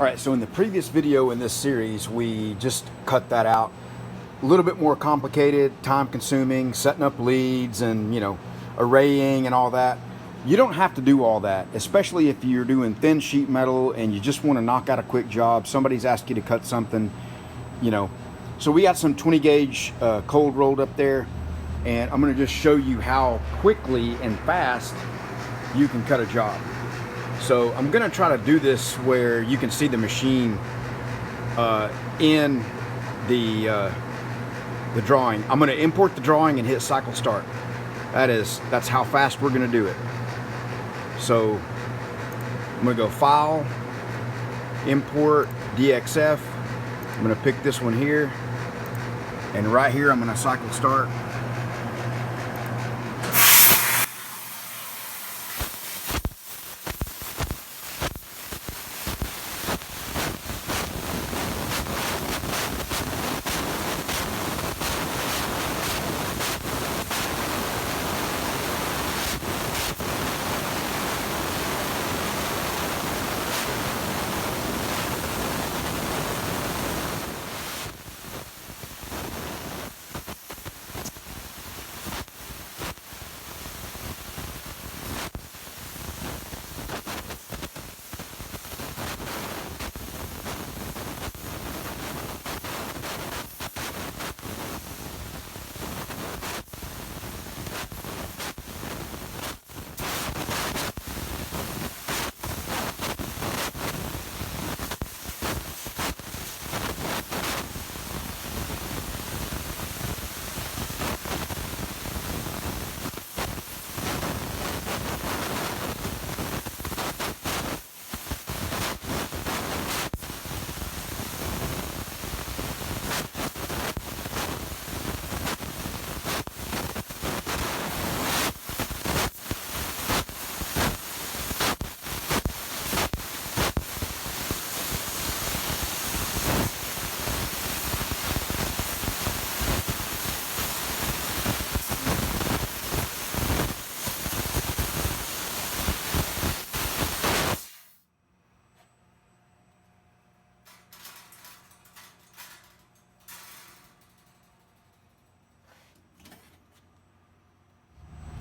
All right, so in the previous video in this series, we just cut that out. A little bit more complicated, time consuming, setting up leads and, arraying and all that. You don't have to do all that, especially if you're doing thin sheet metal and you just want to knock out a quick job. Somebody's asked you to cut something, So we got some 20 gauge cold rolled up there, and I'm going to just show you how quickly and fast you can cut a job. So I'm going to try to do this where you can see the machine in the drawing. I'm going to import the drawing and hit cycle start. That's how fast we're going to do it. So I'm going to go File, Import, DXF. I'm going to pick this one here, and right here I'm going to cycle start.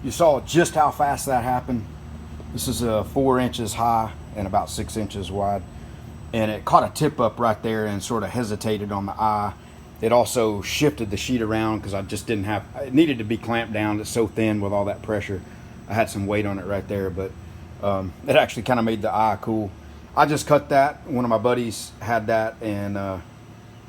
You saw just how fast that happened. This is 4 inches high and about 6 inches wide. And it caught a tip up right there and sort of hesitated on the eye. It also shifted the sheet around because I just didn't have, it needed to be clamped down. It's so thin with all that pressure. I had some weight on it right there, but it actually kind of made the eye cool. I just cut that. One of my buddies had that, and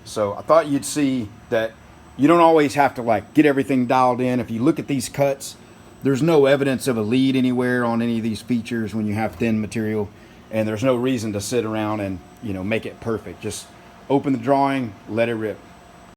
so I thought you'd see that you don't always have to get everything dialed in. If you look at these cuts, there's no evidence of a lead anywhere on any of these features when you have thin material, and there's no reason to sit around and make it perfect. Just open the drawing, let it rip.